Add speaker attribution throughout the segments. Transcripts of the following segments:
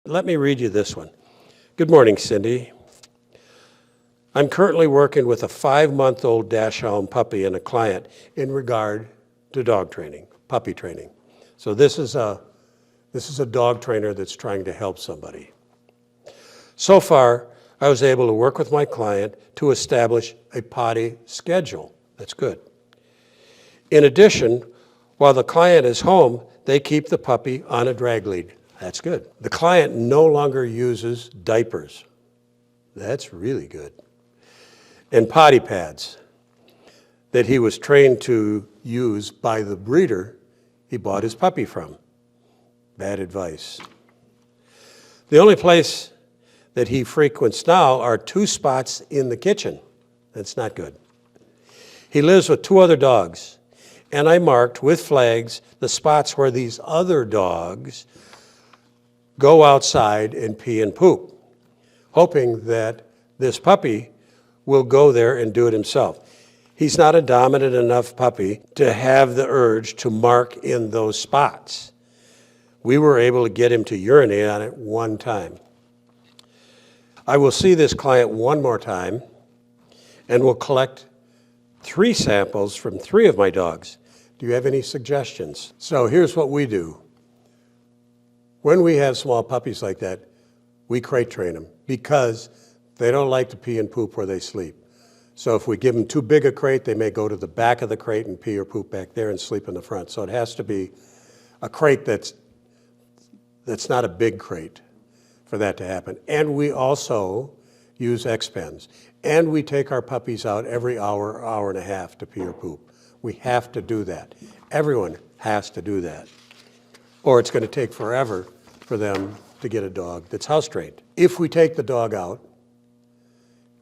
Speaker 1: Let me read you this one. Good morning, Cindy. I'm currently working with a 5-month-old Dachshund puppy and a client in regard to dog training, puppy training. So this is a dog trainer that's trying to help somebody. So far, I was able to work with my client to establish a potty schedule. That's good. In addition, while the client is home, they keep the puppy on a drag lead. That's good. The client no longer uses diapers. That's really good. And potty pads that he was trained to use by the breeder he bought his puppy from. Bad advice. The only place that he frequents now are 2 spots in the kitchen. That's not good. He lives with 2 other dogs, and I marked with flags the spots where these other dogs go outside and pee and poop, hoping that this puppy will go there and do it himself. He's not a dominant enough puppy to have the urge to mark in those spots. We were able to get him to urinate on it 1 time. I will see this client 1 more time and will collect 3 samples from 3 of my dogs. Do you have any suggestions? So here's what we do. When we have small puppies like that, we crate train them because they don't like to pee and poop where they sleep. So if we give them too big a crate, they may go to the back of the crate and pee or poop back there and sleep in the front. So it has to be a crate that's not a big crate for that to happen. And we also use X-Pens. And we take our puppies out every hour, hour and a half to pee or poop. We have to do that. Everyone has to do that. Or it's going to take forever for them to get a dog that's house trained. If we take the dog out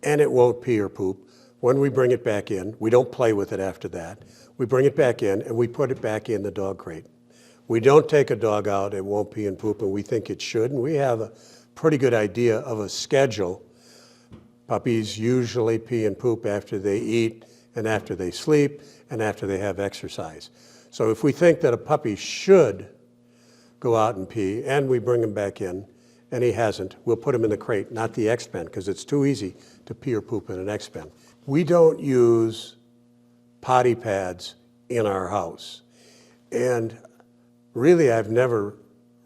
Speaker 1: and it won't pee or poop, when we bring it back in, we don't play with it after that. We bring it back in and we put it back in the dog crate. We don't take a dog out, it won't pee and poop, and we think it should, and we have a pretty good idea of a schedule. Puppies usually pee and poop after they eat and after they sleep and after they have exercise. So if we think that a puppy should go out and pee and we bring him back in and he hasn't, we'll put him in the crate, not the X-Pen, because it's too easy to pee or poop in an X-Pen. We don't use potty pads in our house. And really, I've never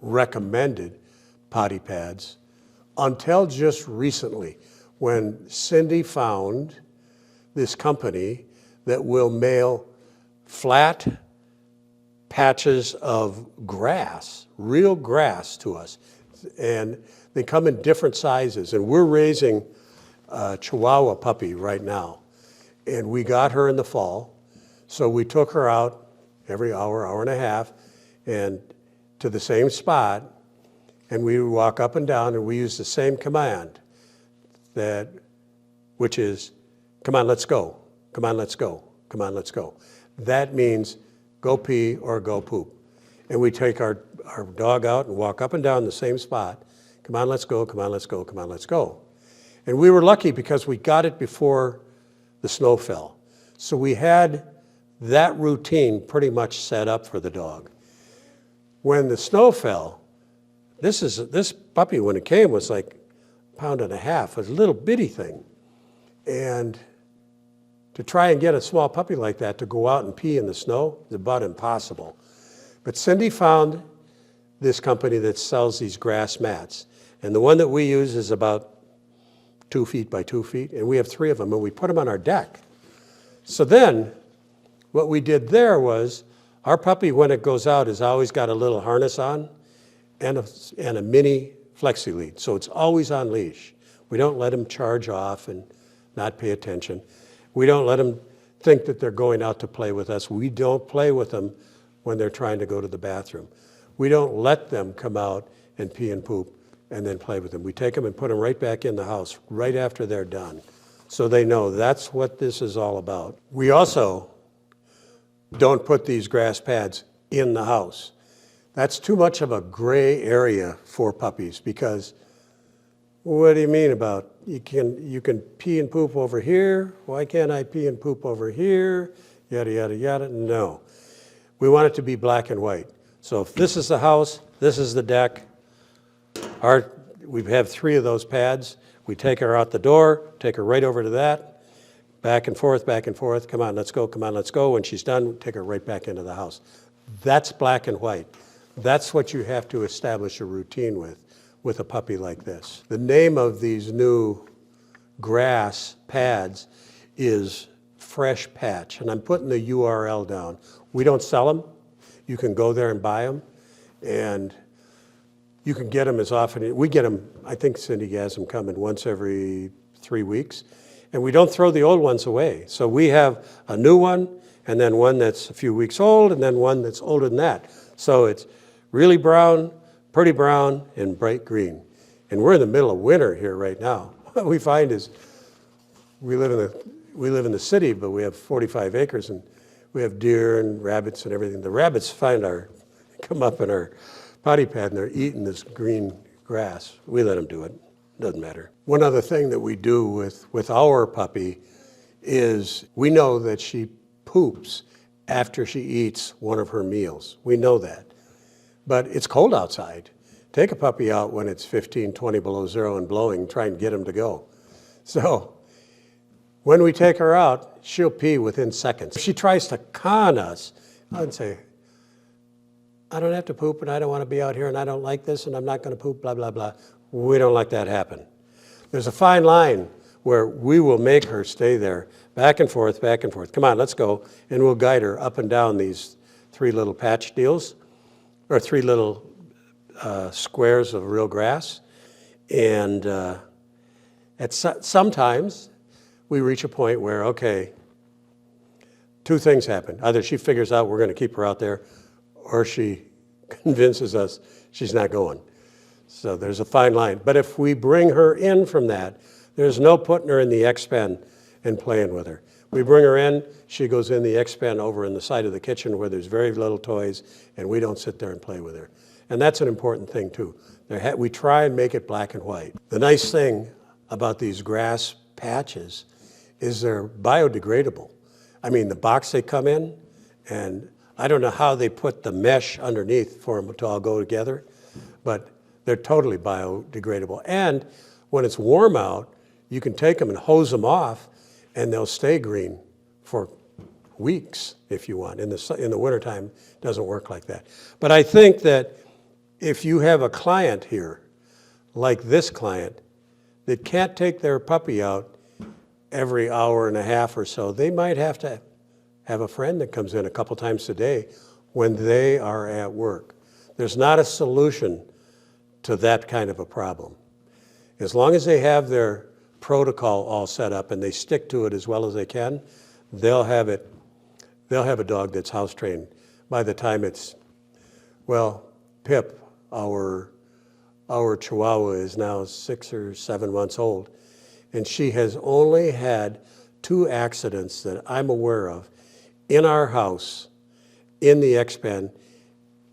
Speaker 1: recommended potty pads until just recently when Cindy found this company that will mail flat patches of grass, real grass to us. And they come in different sizes. And we're raising a Chihuahua puppy right now. And we got her in the fall. So we took her out every hour, hour and a half, and to the same spot, and we would walk up and down, and we use the same command, which is, come on, let's go, come on, let's go, come on, let's go. That means go pee or go poop. And we take our dog out and walk up and down the same spot, come on, let's go, come on, let's go, come on, let's go. And we were lucky because we got it before the snow fell. So we had that routine pretty much set up for the dog. When the snow fell, this puppy, when it came, was like 1.5 pounds, a little bitty thing. And to try and get a small puppy like that to go out and pee in the snow is about impossible. But Cindy found this company that sells these grass mats. And the one that we use is about 2 feet by 2 feet, and we have 3 of them, and we put them on our deck. So then, what we did there was, our puppy, when it goes out, has always got a little harness on and a mini flexi lead. So it's always on leash. We don't let him charge off and not pay attention. We don't let them think that they're going out to play with us. We don't play with them when they're trying to go to the bathroom. We don't let them come out and pee and poop and then play with them. We take them and put them right back in the house right after they're done. So they know that's what this is all about. We also don't put these grass pads in the house. That's too much of a gray area for puppies because what do you mean about you can pee and poop over here? Why can't I pee and poop over here? Yada, yada, yada. No. We want it to be black and white. So if this is the house, this is the deck, We have 3 of those pads. We take her out the door, take her right over to that, back and forth, come on, let's go, come on, let's go. When she's done, take her right back into the house. That's black and white. That's what you have to establish a routine with a puppy like this. The name of these new grass pads is Fresh Patch, and I'm putting the URL down. We don't sell them. You can go there and buy them, and you can get them as often. We get them, I think Cindy has them coming once every 3 weeks, and we don't throw the old ones away. So we have a new one, and then one that's a few weeks old, and then one that's older than that. So it's really brown, pretty brown, and bright green. And we're in the middle of winter here right now. What we find is we live in the city, but we have 45 acres, and we have deer and rabbits and everything. The rabbits come up in our potty pad, and they're eating this green grass. We let them do it. Doesn't matter. One other thing that we do with our puppy is we know that she poops after she eats one of her meals. We know that. But it's cold outside. Take a puppy out when it's 15, 20 below zero and blowing, try and get them to go. So when we take her out, she'll pee within seconds. If she tries to con us, I'd say, I don't have to poop, and I don't want to be out here, and I don't like this, and I'm not going to poop, blah, blah, blah. We don't let that happen. There's a fine line where we will make her stay there, back and forth, back and forth. Come on, let's go. And we'll guide her up and down these 3 little patch deals, or 3 little squares of real grass. And sometimes we reach a point where, okay, 2 things happen. Either she figures out we're going to keep her out there, or she convinces us she's not going. So there's a fine line. But if we bring her in from that, there's no putting her in the X-pen and playing with her. We bring her in, she goes in the X-pen over in the side of the kitchen where there's very little toys, and we don't sit there and play with her. And that's an important thing too. We try and make it black and white. The nice thing about these grass patches is they're biodegradable. I mean, the box they come in, and I don't know how they put the mesh underneath for them to all go together, but they're totally biodegradable. And when it's warm out, you can take them and hose them off, and they'll stay green for weeks if you want. In the wintertime, it doesn't work like that. But I think that if you have a client here, like this client, that can't take their puppy out every hour and a half or so, they might have to have a friend that comes in a couple times a day when they are at work. There's not a solution to that kind of a problem. As long as they have their protocol all set up and they stick to it as well as they can, they'll have a dog that's house trained by the time it's, well, Pip, our Chihuahua, is now 6 or 7 months old, and she has only had 2 accidents that I'm aware of in our house, in the X-pen,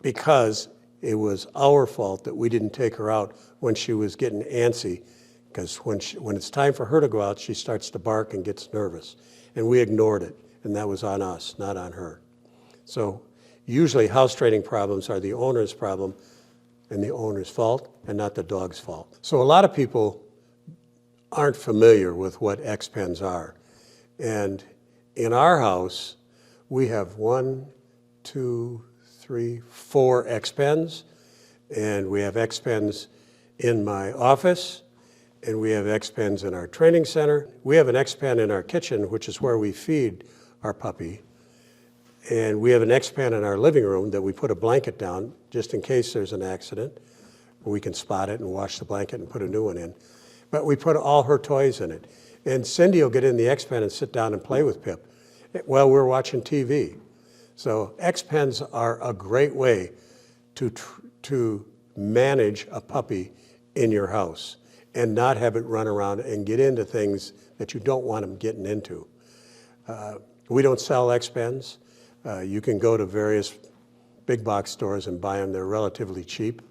Speaker 1: because it was our fault that we didn't take her out when she was getting antsy, because when it's time for her to go out, she starts to bark and gets nervous. And we ignored it, and that was on us, not on her. So usually house training problems are the owner's problem and the owner's fault, and not the dog's fault. So a lot of people aren't familiar with what X-pens are. And in our house, we have 1, 2, 3, 4 X-pens, and we have X-pens in my office, and we have X-pens in our training center. We have an X-pen in our kitchen, which is where we feed our puppy, and we have an X-pen in our living room that we put a blanket down just in case there's an accident. We can spot it and wash the blanket and put a new one in. But we put all her toys in it. And Cindy will get in the X-pen and sit down and play with Pip while we're watching TV. So X-pens are a great way to manage a puppy in your house and not have it run around and get into things that you don't want them getting into. We don't sell X-pens. You can go to various big box stores and buy them. They're relatively cheap.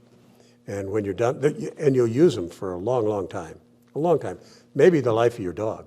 Speaker 1: And when you're done, and you'll use them for a long, long time, maybe the life of your dog.